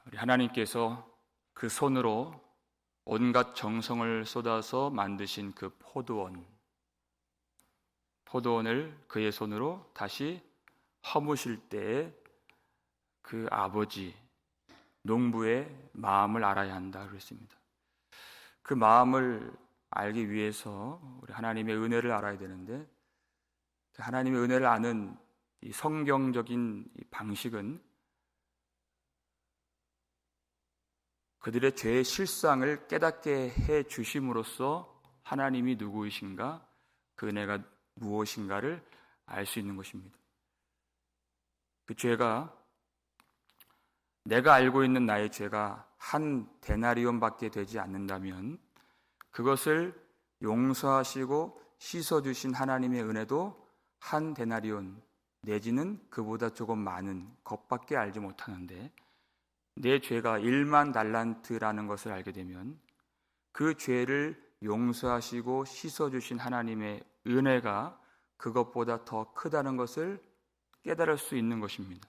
우리 하나님께서 그 손으로 온갖 정성을 쏟아서 만드신 그 포도원을 그의 손으로 다시 허무실 때에 그 아버지 농부의 마음을 알아야 한다 그랬습니다. 그 마음을 알기 위해서 우리 하나님의 은혜를 알아야 되는데, 하나님의 은혜를 아는 이 성경적인 이 방식은 그들의 죄의 실상을 깨닫게 해 주심으로써 하나님이 누구이신가, 그 은혜가 무엇인가를 알 수 있는 것입니다. 그 죄가, 내가 알고 있는 나의 죄가 한 데나리온밖에 되지 않는다면 그것을 용서하시고 씻어주신 하나님의 은혜도 한 데나리온 내지는 그보다 조금 많은 것밖에 알지 못하는데, 내 죄가 1만 달란트라는 것을 알게 되면 그 죄를 용서하시고 씻어주신 하나님의 은혜가 그것보다 더 크다는 것을 깨달을 수 있는 것입니다.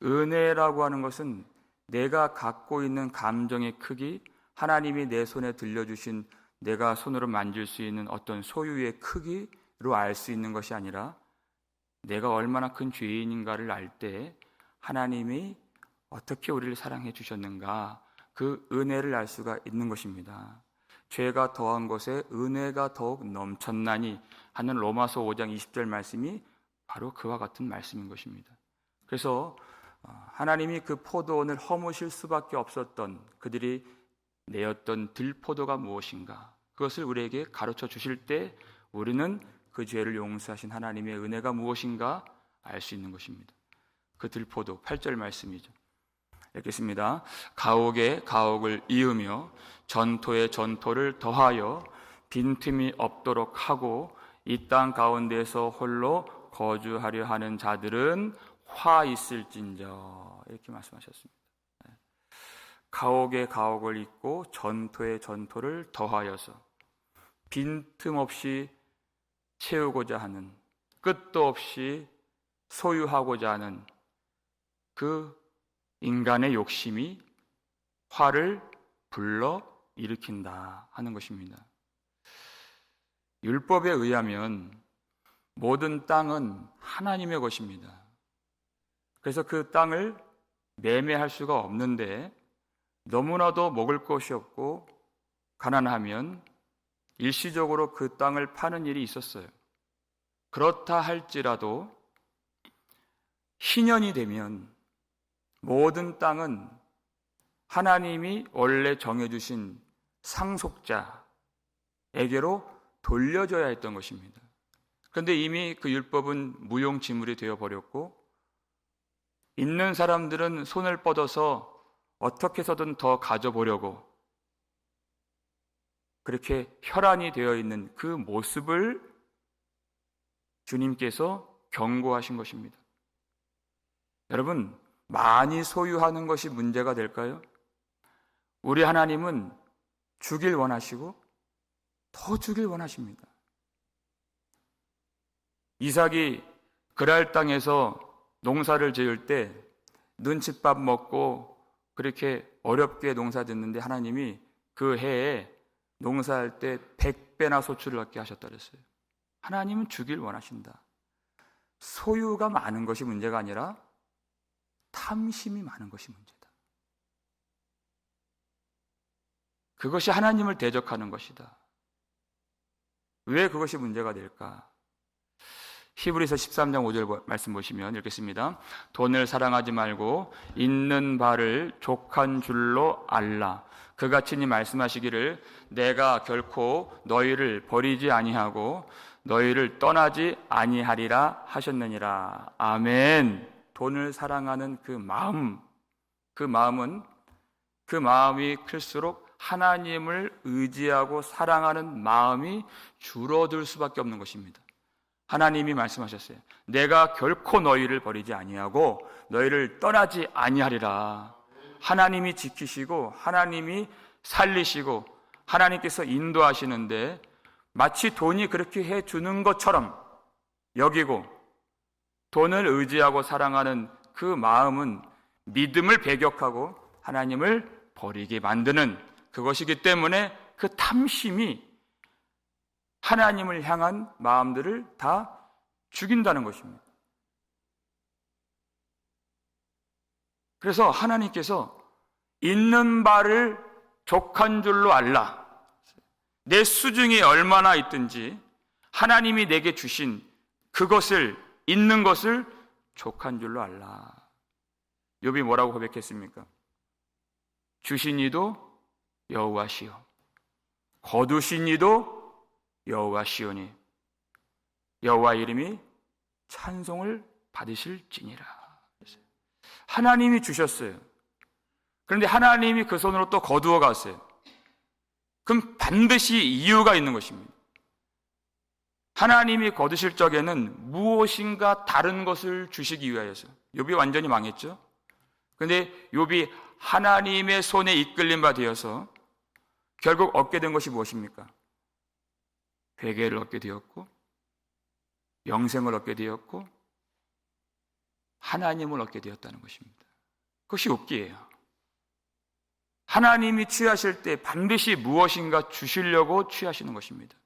은혜라고 하는 것은 내가 갖고 있는 감정의 크기, 하나님이 내 손에 들려주신 내가 손으로 만질 수 있는 어떤 소유의 크기로 알 수 있는 것이 아니라, 내가 얼마나 큰 죄인인가를 알 때 하나님이 어떻게 우리를 사랑해 주셨는가, 그 은혜를 알 수가 있는 것입니다. 죄가 더한 것에 은혜가 더욱 넘쳤나니 하는 로마서 5장 20절 말씀이 바로 그와 같은 말씀인 것입니다. 그래서 하나님이 그 포도원을 허무실 수밖에 없었던 그들이 내었던 들포도가 무엇인가, 그것을 우리에게 가르쳐 주실 때 우리는 그 죄를 용서하신 하나님의 은혜가 무엇인가 알 수 있는 것입니다. 그 들포도 8절 말씀이죠. 읽겠습니다. 가옥에 가옥을 이으며 전토에 전토를 더하여 빈틈이 없도록 하고 이 땅 가운데서 홀로 거주하려 하는 자들은 화 있을진저, 이렇게 말씀하셨습니다. 가옥에 가옥을 잇고 전토에 전토를 더하여서 빈틈없이 채우고자 하는, 끝도 없이 소유하고자 하는 그 인간의 욕심이 화를 불러 일으킨다 하는 것입니다. 율법에 의하면 모든 땅은 하나님의 것입니다. 그래서 그 땅을 매매할 수가 없는데, 너무나도 먹을 것이 없고 가난하면 일시적으로 그 땅을 파는 일이 있었어요. 그렇다 할지라도 희년이 되면 모든 땅은 하나님이 원래 정해주신 상속자에게로 돌려줘야 했던 것입니다. 그런데 이미 그 율법은 무용지물이 되어버렸고, 있는 사람들은 손을 뻗어서 어떻게 해서든 더 가져보려고 그렇게 혈안이 되어 있는 그 모습을 주님께서 경고하신 것입니다. 여러분, 많이 소유하는 것이 문제가 될까요? 우리 하나님은 주길 원하시고 더 주길 원하십니다. 이삭이 그랄 땅에서 농사를 지을 때 눈칫밥 먹고 그렇게 어렵게 농사 짓는데 하나님이 그 해에 농사할 때 100배나 소출을 얻게 하셨다 그랬어요. 하나님은 주길 원하신다. 소유가 많은 것이 문제가 아니라 탐심이 많은 것이 문제다. 그것이 하나님을 대적하는 것이다. 왜 그것이 문제가 될까? 히브리서 13장 5절 말씀 보시면 읽겠습니다. 돈을 사랑하지 말고 있는 바를 족한 줄로 알라. 그같이 말씀하시기를 내가 결코 너희를 버리지 아니하고 너희를 떠나지 아니하리라 하셨느니라. 아멘. 돈을 사랑하는 그 마음이 클수록 하나님을 의지하고 사랑하는 마음이 줄어들 수밖에 없는 것입니다. 하나님이 말씀하셨어요. 내가 결코 너희를 버리지 아니하고 너희를 떠나지 아니하리라. 하나님이 지키시고 하나님이 살리시고 하나님께서 인도하시는데, 마치 돈이 그렇게 해주는 것처럼 여기고 돈을 의지하고 사랑하는 그 마음은 믿음을 배격하고 하나님을 버리게 만드는 그것이기 때문에 그 탐심이 하나님을 향한 마음들을 다 죽인다는 것입니다. 그래서 하나님께서 있는 바를 족한 줄로 알라. 내 수중에 얼마나 있든지 하나님이 내게 주신 그것을, 있는 것을 족한 줄로 알라. 욥이 뭐라고 고백했습니까? 주신 이도 여호와시요 거두신 이도 여호와시오니 여호와 이름이 찬송을 받으실지니라. 하나님이 주셨어요. 그런데 하나님이 그 손으로 또 거두어 갔어요. 그럼 반드시 이유가 있는 것입니다. 하나님이 거두실 적에는 무엇인가 다른 것을 주시기 위하여서. 욥이 완전히 망했죠. 그런데 욥이 하나님의 손에 이끌림 바 되어서 결국 얻게 된 것이 무엇입니까? 회개를 얻게 되었고, 영생을 얻게 되었고, 하나님을 얻게 되었다는 것입니다. 그것이 욥기예요. 하나님이 취하실 때 반드시 무엇인가 주시려고 취하시는 것입니다.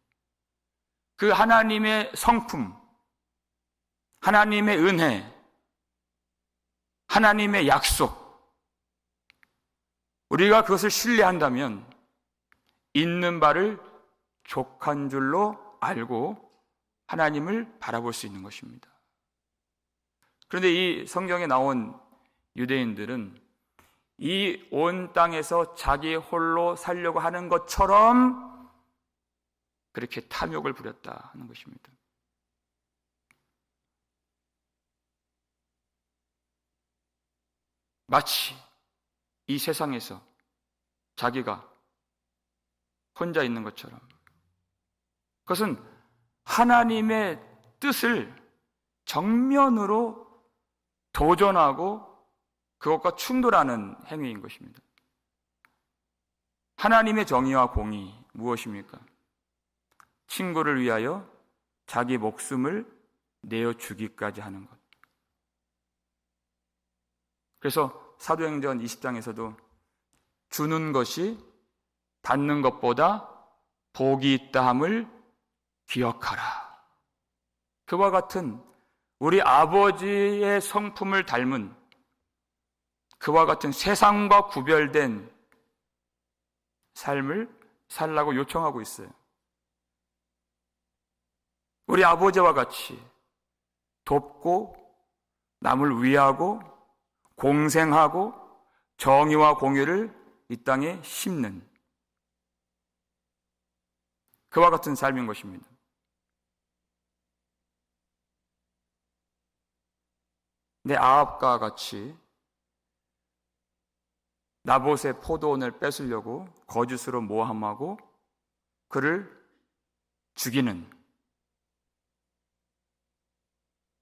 그 하나님의 성품, 하나님의 은혜, 하나님의 약속, 우리가 그것을 신뢰한다면 있는 바를 족한 줄로 알고 하나님을 바라볼 수 있는 것입니다. 그런데 이 성경에 나온 유대인들은 이 온 땅에서 자기 홀로 살려고 하는 것처럼 그렇게 탐욕을 부렸다 하는 것입니다. 마치 이 세상에서 자기가 혼자 있는 것처럼, 그것은 하나님의 뜻을 정면으로 도전하고 그것과 충돌하는 행위인 것입니다. 하나님의 정의와 공의 무엇입니까? 친구를 위하여 자기 목숨을 내어 주기까지 하는 것. 그래서 사도행전 20장에서도 주는 것이 받는 것보다 복이 있다 함을 기억하라. 그와 같은 우리 아버지의 성품을 닮은 그와 같은 세상과 구별된 삶을 살라고 요청하고 있어요. 우리 아버지와 같이 돕고 남을 위하고 공생하고 정의와 공의를 이 땅에 심는 그와 같은 삶인 것입니다. 내 아합과 같이 나봇의 포도원을 뺏으려고 거짓으로 모함하고 그를 죽이는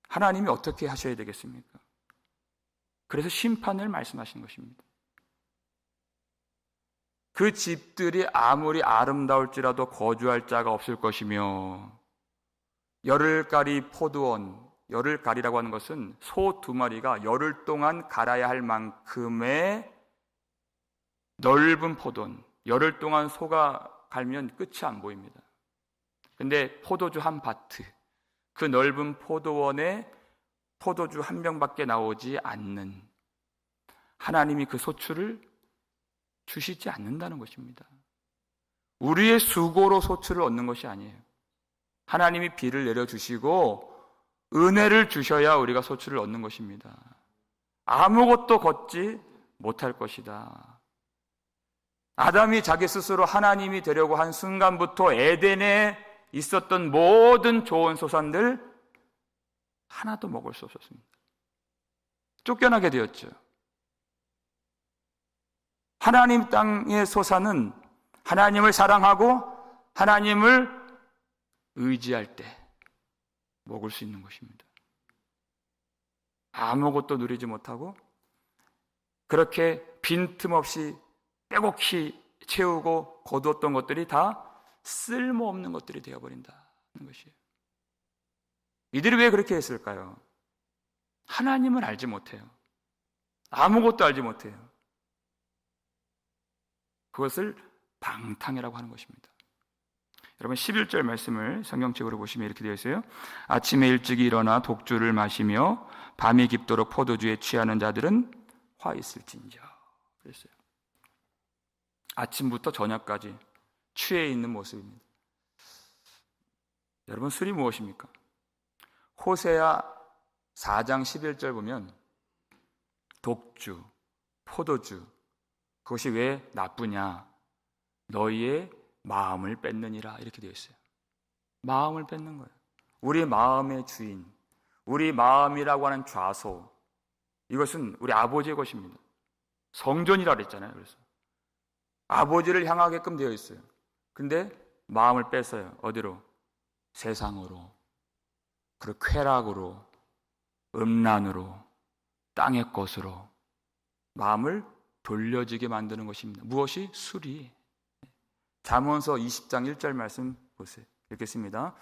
하나님이 어떻게 하셔야 되겠습니까? 그래서 심판을 말씀하신 것입니다. 그 집들이 아무리 아름다울지라도 거주할 자가 없을 것이며, 열흘가리 포도원, 열흘가리라고 하는 것은 소 2마리가 열흘 동안 갈아야 할 만큼의 넓은 포도원, 열흘 동안 소가 갈면 끝이 안 보입니다. 근데 포도주 한 밭, 그 넓은 포도원에 포도주 한 병밖에 나오지 않는 하나님이 그 소출을 주시지 않는다는 것입니다. 우리의 수고로 소출을 얻는 것이 아니에요. 하나님이 비를 내려주시고 은혜를 주셔야 우리가 소출을 얻는 것입니다. 아무것도 걷지 못할 것이다. 아담이 자기 스스로 하나님이 되려고 한 순간부터 에덴에 있었던 모든 좋은 소산들 하나도 먹을 수 없었습니다. 쫓겨나게 되었죠. 하나님 땅의 소산은 하나님을 사랑하고 하나님을 의지할 때 먹을 수 있는 것입니다. 아무것도 누리지 못하고 그렇게 빈틈없이 빼곡히 채우고 거두었던 것들이 다 쓸모없는 것들이 되어버린다는 것이에요. 이들이 왜 그렇게 했을까요? 하나님을 알지 못해요. 아무것도 알지 못해요. 그것을 방탕이라고 하는 것입니다. 여러분 11절 말씀을 성경책으로 보시면 이렇게 되어 있어요. 아침에 일찍이 일어나 독주를 마시며 밤이 깊도록 포도주에 취하는 자들은 화 있을진저. 그랬어요. 아침부터 저녁까지 취해 있는 모습입니다. 여러분 술이 무엇입니까? 호세아 4장 11절 보면 독주, 포도주, 그것이 왜 나쁘냐? 너희의 마음을 뺏느니라 이렇게 되어 있어요. 마음을 뺏는 거예요. 우리 마음의 주인, 우리 마음이라고 하는 좌소, 이것은 우리 아버지의 것입니다. 성전이라고 그랬잖아요. 그래서 아버지를 향하게끔 되어 있어요. 근데 마음을 뺏어요. 어디로? 세상으로, 그리고 쾌락으로, 음란으로, 땅의 것으로 마음을 돌려지게 만드는 것입니다. 무엇이? 술이. 잠언서 20장 1절 말씀 보세요. 읽겠습니다.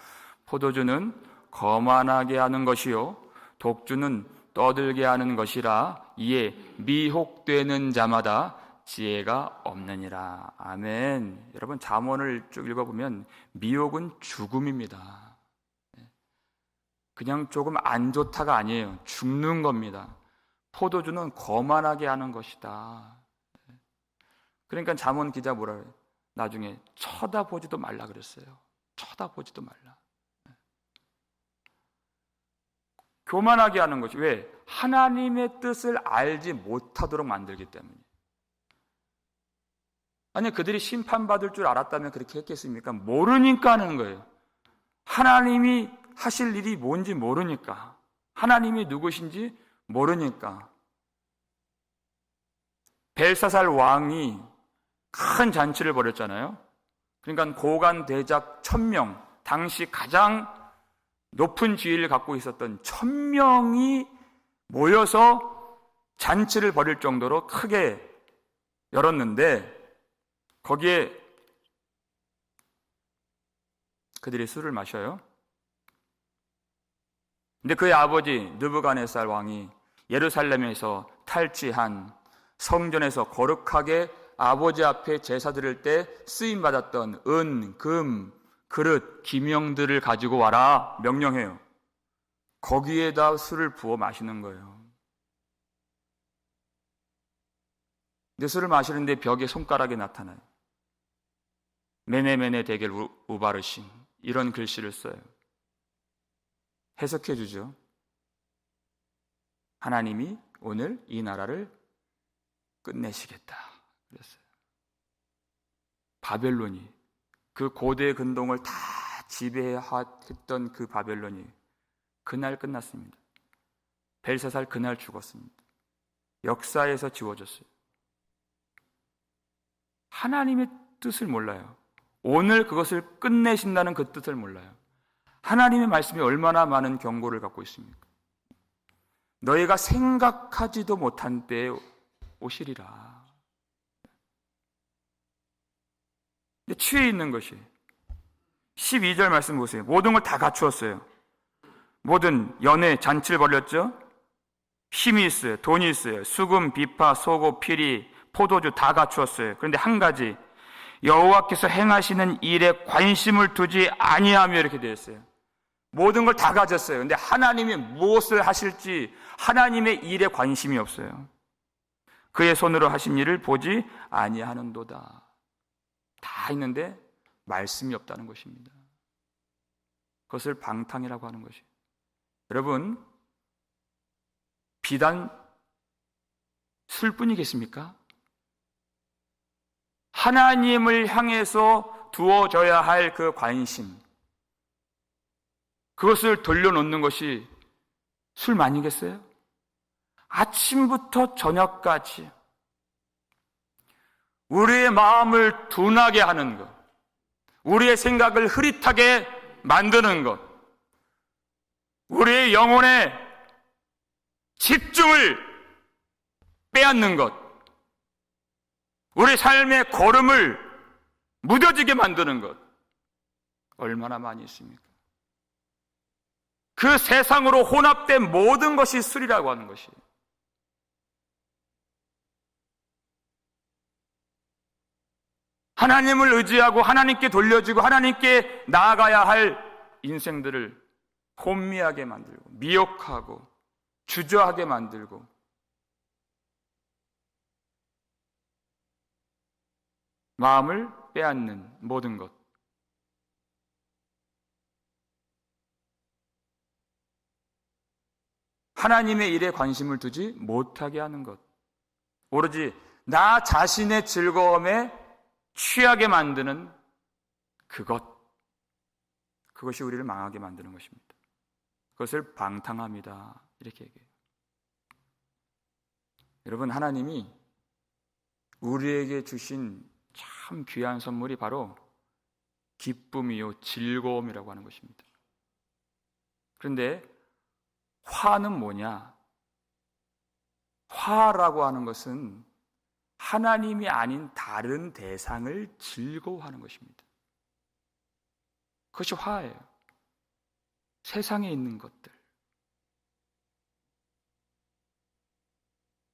포도주는 거만하게 하는 것이요 독주는 떠들게 하는 것이라 이에 미혹되는 자마다 지혜가 없느니라. 아멘. 여러분 잠언을 쭉 읽어보면 미혹은 죽음입니다. 그냥 조금 안 좋다가 아니에요. 죽는 겁니다. 포도주는 거만하게 하는 것이다. 그러니까 잠언 기자 뭐라 그래요? 나중에 쳐다보지도 말라 그랬어요. 쳐다보지도 말라. 교만하게 하는 것이 왜? 하나님의 뜻을 알지 못하도록 만들기 때문이에요. 아니 그들이 심판받을 줄 알았다면 그렇게 했겠습니까? 모르니까 하는 거예요. 하나님이 하실 일이 뭔지 모르니까, 하나님이 누구신지 모르니까. 벨사살 왕이 큰 잔치를 벌였잖아요. 그러니까 고관 대작 1000명, 당시 가장 높은 지위를 갖고 있었던 1000명이 모여서 잔치를 벌일 정도로 크게 열었는데 거기에 그들이 술을 마셔요. 근데 그의 아버지 느부갓네살 왕이 예루살렘에서 탈취한 성전에서 거룩하게 아버지 앞에 제사 드릴 때 쓰임받았던 은, 금, 그릇, 기명들을 가지고 와라 명령해요. 거기에다 술을 부어 마시는 거예요. 근데 술을 마시는데 벽에 손가락이 나타나요. 메네메네 데겔 우바르신 이런 글씨를 써요. 해석해 주죠. 하나님이 오늘 이 나라를 끝내시겠다 그랬어요. 바벨론이 그 고대 근동을 다 지배했던 그 바벨론이 그날 끝났습니다. 벨사살 그날 죽었습니다. 역사에서 지워졌어요. 하나님의 뜻을 몰라요. 오늘 그것을 끝내신다는 그 뜻을 몰라요. 하나님의 말씀이 얼마나 많은 경고를 갖고 있습니까? 너희가 생각하지도 못한 때에 오시리라. 취해 있는 것이 12절 말씀 보세요. 모든 걸 다 갖추었어요. 모든 연회, 잔치를 벌였죠. 힘이 있어요. 돈이 있어요. 수금, 비파, 소고, 피리, 포도주 다 갖추었어요. 그런데 한 가지, 여호와께서 행하시는 일에 관심을 두지 아니하며 이렇게 되어 있어요. 모든 걸 다 가졌어요. 그런데 하나님이 무엇을 하실지 하나님의 일에 관심이 없어요. 그의 손으로 하신 일을 보지 아니하는도다. 다 있는데 말씀이 없다는 것입니다. 그것을 방탕이라고 하는 것이에요. 여러분, 비단 술뿐이겠습니까? 하나님을 향해서 두어져야 할 그 관심, 그것을 돌려놓는 것이 술만이겠어요? 아침부터 저녁까지 우리의 마음을 둔하게 하는 것, 우리의 생각을 흐릿하게 만드는 것, 우리의 영혼의 집중을 빼앗는 것, 우리 삶의 걸음을 무뎌지게 만드는 것, 얼마나 많이 있습니까? 그 세상으로 혼합된 모든 것이 술이라고 하는 것이에요. 하나님을 의지하고 하나님께 돌려주고 하나님께 나아가야 할 인생들을 혼미하게 만들고 미혹하고 주저하게 만들고 마음을 빼앗는 모든 것, 하나님의 일에 관심을 두지 못하게 하는 것, 오로지 나 자신의 즐거움에 취하게 만드는 그것이 우리를 망하게 만드는 것입니다. 그것을 방탕함이다, 이렇게 얘기해요. 여러분, 하나님이 우리에게 주신 참 귀한 선물이 바로 기쁨이요 즐거움이라고 하는 것입니다. 그런데 화는 뭐냐? 화라고 하는 것은 하나님이 아닌 다른 대상을 즐거워하는 것입니다. 그것이 화예요. 세상에 있는 것들,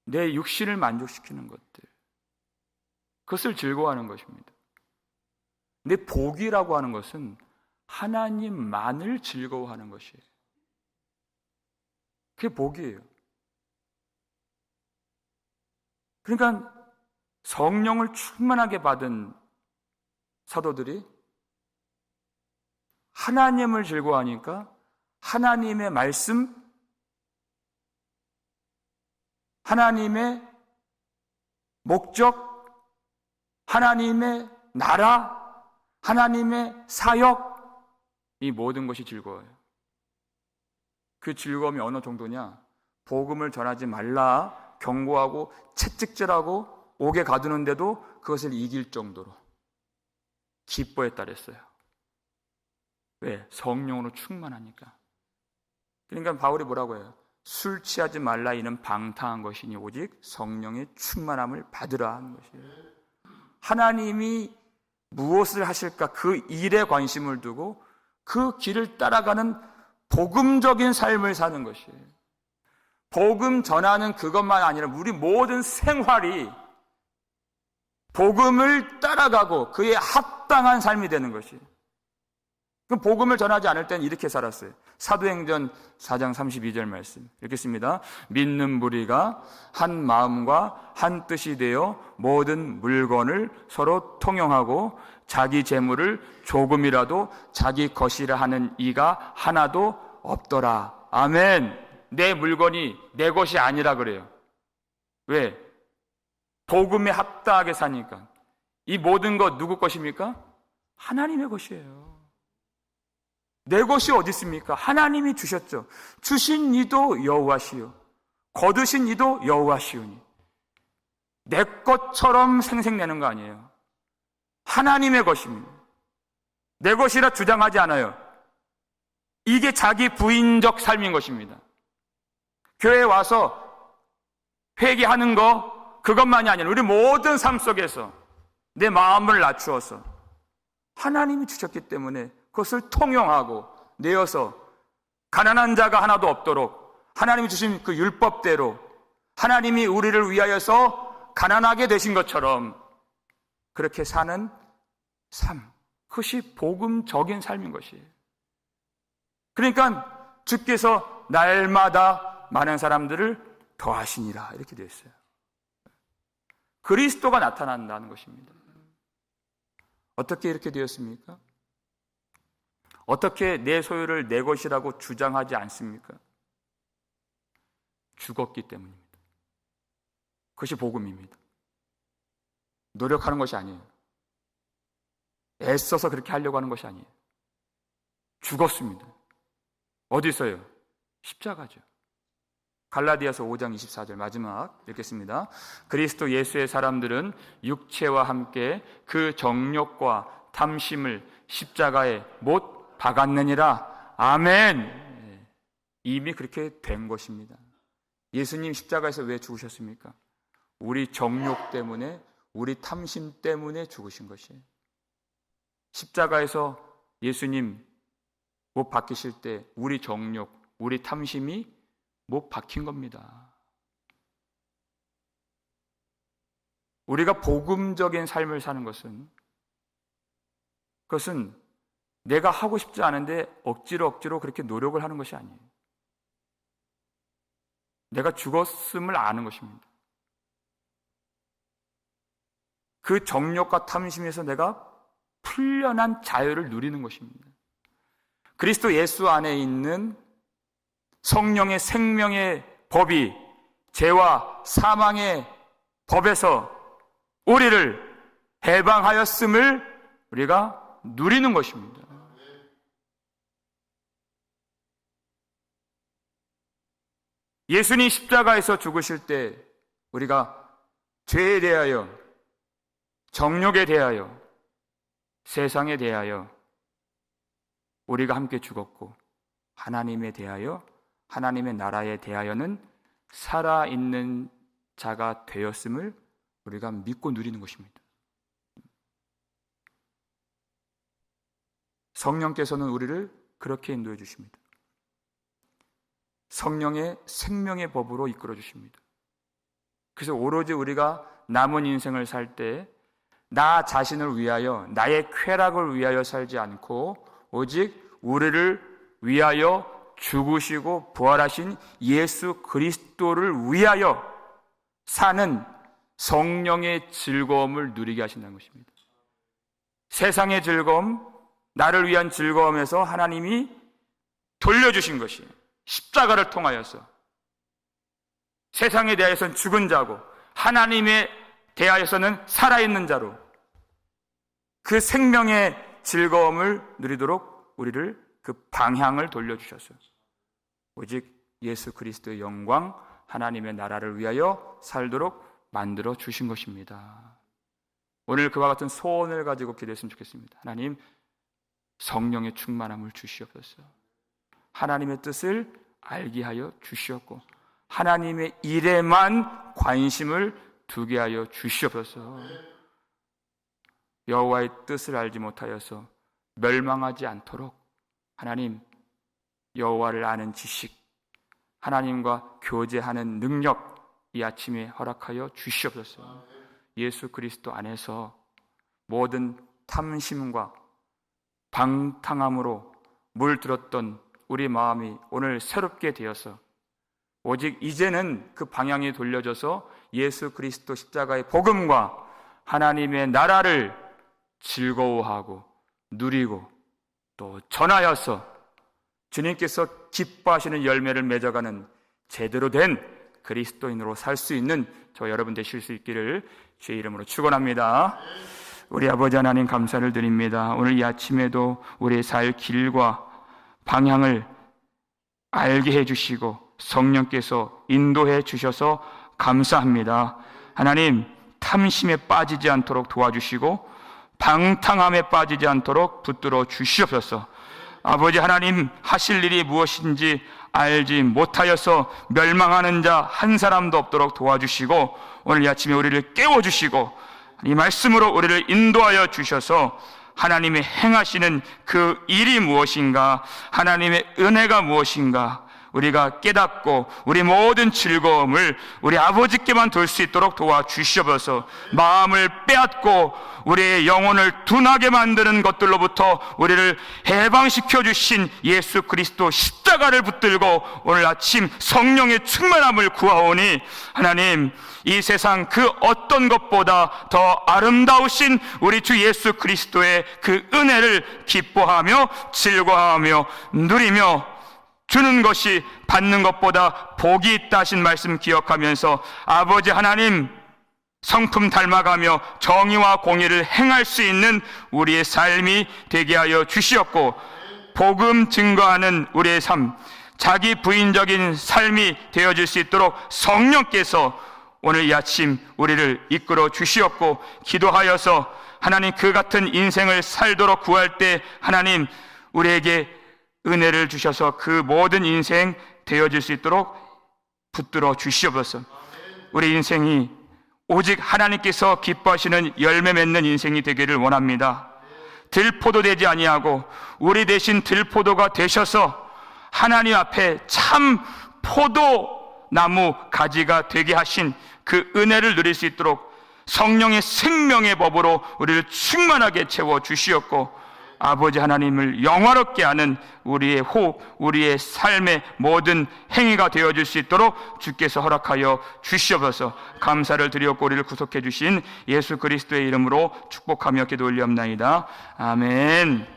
내 육신을 만족시키는 것들, 그것을 즐거워하는 것입니다. 근데 복이라고 하는 것은 하나님만을 즐거워하는 것이에요. 그게 복이에요. 그러니까 성령을 충만하게 받은 사도들이 하나님을 즐거워하니까 하나님의 말씀, 하나님의 목적, 하나님의 나라, 하나님의 사역, 이 모든 것이 즐거워요. 그 즐거움이 어느 정도냐? 복음을 전하지 말라 경고하고 채찍질하고 옥에 가두는데도 그것을 이길 정도로 기뻐했다 그랬어요. 왜? 성령으로 충만하니까. 그러니까 바울이 뭐라고 해요? 술 취하지 말라 이는 방탕한 것이니 오직 성령의 충만함을 받으라 하는 것이에요. 하나님이 무엇을 하실까 그 일에 관심을 두고 그 길을 따라가는 복음적인 삶을 사는 것이에요. 복음 전하는 그것만 아니라 우리 모든 생활이 복음을 따라가고 그에 합당한 삶이 되는 것이에요. 그 복음을 전하지 않을 때는 이렇게 살았어요. 사도행전 4장 32절 말씀 읽겠습니다. 믿는 무리가 한 마음과 한 뜻이 되어 모든 물건을 서로 통용하고 자기 재물을 조금이라도 자기 것이라 하는 이가 하나도 없더라. 아멘. 내 물건이 내 것이 아니라 그래요. 왜? 복음에 합당하게 사니까. 이 모든 것 누구 것입니까? 하나님의 것이에요. 내 것이 어디 있습니까? 하나님이 주셨죠. 주신 이도 여호와시요 거두신 이도 여호와시오니. 내 것처럼 생색내는 거 아니에요. 하나님의 것입니다. 내 것이라 주장하지 않아요. 이게 자기 부인적 삶인 것입니다. 교회에 와서 회개하는 거 그것만이 아니라 우리 모든 삶 속에서 내 마음을 낮추어서 하나님이 주셨기 때문에 그것을 통용하고 내어서 가난한 자가 하나도 없도록 하나님이 주신 그 율법대로 하나님이 우리를 위하여서 가난하게 되신 것처럼 그렇게 사는 삶, 그것이 복음적인 삶인 것이에요. 그러니까 주께서 날마다 많은 사람들을 더하시니라 이렇게 되어 있어요. 그리스도가 나타난다는 것입니다. 어떻게 이렇게 되었습니까? 어떻게 내 소유를 내 것이라고 주장하지 않습니까? 죽었기 때문입니다. 그것이 복음입니다. 노력하는 것이 아니에요. 애써서 그렇게 하려고 하는 것이 아니에요. 죽었습니다. 어디서요? 십자가죠. 갈라디아서 5장 24절 마지막 읽겠습니다. 그리스도 예수의 사람들은 육체와 함께 그 정욕과 탐심을 십자가에 못 박았느니라. 아멘. 이미 그렇게 된 것입니다. 예수님 십자가에서 왜 죽으셨습니까? 우리 정욕 때문에, 우리 탐심 때문에 죽으신 것이에요. 십자가에서 예수님 못 박히실 때 우리 정욕, 우리 탐심이 못 박힌 겁니다. 우리가 복음적인 삶을 사는 것은 그것은 내가 하고 싶지 않은데 억지로 그렇게 노력을 하는 것이 아니에요. 내가 죽었음을 아는 것입니다. 그 정욕과 탐심에서 내가 풀려난 자유를 누리는 것입니다. 그리스도 예수 안에 있는 성령의 생명의 법이 죄와 사망의 법에서 우리를 해방하였음을 우리가 누리는 것입니다. 예수님 십자가에서 죽으실 때 우리가 죄에 대하여, 정욕에 대하여, 세상에 대하여 우리가 함께 죽었고, 하나님에 대하여, 하나님의 나라에 대하여는 살아있는 자가 되었음을 우리가 믿고 누리는 것입니다. 성령께서는 우리를 그렇게 인도해 주십니다. 성령의 생명의 법으로 이끌어 주십니다. 그래서 오로지 우리가 남은 인생을 살 때 나 자신을 위하여, 나의 쾌락을 위하여 살지 않고 오직 우리를 위하여 죽으시고 부활하신 예수 그리스도를 위하여 사는 성령의 즐거움을 누리게 하신다는 것입니다. 세상의 즐거움, 나를 위한 즐거움에서 하나님이 돌려주신 것이 십자가를 통하여서 세상에 대하여서는 죽은 자고 하나님에 대하여서는 살아있는 자로 그 생명의 즐거움을 누리도록 우리를 그 방향을 돌려주셨어요. 오직 예수 그리스도의 영광, 하나님의 나라를 위하여 살도록 만들어 주신 것입니다. 오늘 그와 같은 소원을 가지고 기도했으면 좋겠습니다. 하나님, 성령의 충만함을 주시옵소서. 하나님의 뜻을 알게 하여 주시옵고 하나님의 일에만 관심을 두게 하여 주시옵소서. 여호와의 뜻을 알지 못하여서 멸망하지 않도록 하나님, 여호와를 아는 지식, 하나님과 교제하는 능력 이 아침에 허락하여 주시옵소서. 예수 그리스도 안에서 모든 탐심과 방탕함으로 물들었던 우리 마음이 오늘 새롭게 되어서 오직 이제는 그 방향이 돌려져서 예수 그리스도 십자가의 복음과 하나님의 나라를 즐거워하고 누리고 또 전하여서 주님께서 기뻐하시는 열매를 맺어가는 제대로 된 그리스도인으로 살 수 있는 저 여러분 되실 수 있기를 주의 이름으로 축원합니다. 우리 아버지 하나님 감사를 드립니다. 오늘 이 아침에도 우리의 살 길과 방향을 알게 해주시고 성령께서 인도해 주셔서 감사합니다. 하나님, 탐심에 빠지지 않도록 도와주시고 방탕함에 빠지지 않도록 붙들어 주시옵소서. 아버지 하나님, 하실 일이 무엇인지 알지 못하여서 멸망하는 자 한 사람도 없도록 도와주시고 오늘 이 아침에 우리를 깨워주시고 이 말씀으로 우리를 인도하여 주셔서 하나님의 행하시는 그 일이 무엇인가, 하나님의 은혜가 무엇인가 우리가 깨닫고 우리 모든 즐거움을 우리 아버지께만 돌 수 있도록 도와주시옵소서. 마음을 빼앗고 우리의 영혼을 둔하게 만드는 것들로부터 우리를 해방시켜 주신 예수 그리스도 십자가를 붙들고 오늘 아침 성령의 충만함을 구하오니 하나님, 이 세상 그 어떤 것보다 더 아름다우신 우리 주 예수 그리스도의 그 은혜를 기뻐하며 즐거워하며 누리며 주는 것이 받는 것보다 복이 있다 하신 말씀 기억하면서 아버지 하나님, 성품 닮아가며 정의와 공의를 행할 수 있는 우리의 삶이 되게 하여 주시옵고 복음 증거하는 우리의 삶, 자기 부인적인 삶이 되어질 수 있도록 성령께서 오늘 이 아침 우리를 이끌어 주시옵고 기도하여서 하나님 그 같은 인생을 살도록 구할 때 하나님 우리에게 은혜를 주셔서 그 모든 인생 되어질 수 있도록 붙들어 주시옵소서. 우리 인생이 오직 하나님께서 기뻐하시는 열매 맺는 인생이 되기를 원합니다. 들포도 되지 아니하고 우리 대신 들포도가 되셔서 하나님 앞에 참 포도나무 가지가 되게 하신 그 은혜를 누릴 수 있도록 성령의 생명의 법으로 우리를 충만하게 채워 주시옵고 아버지 하나님을 영화롭게 하는 우리의 호흡, 우리의 삶의 모든 행위가 되어줄 수 있도록 주께서 허락하여 주시옵소서. 감사를 드리옵고 우리를 구속해 주신 예수 그리스도의 이름으로 축복하며 기도 올리옵나이다. 아멘.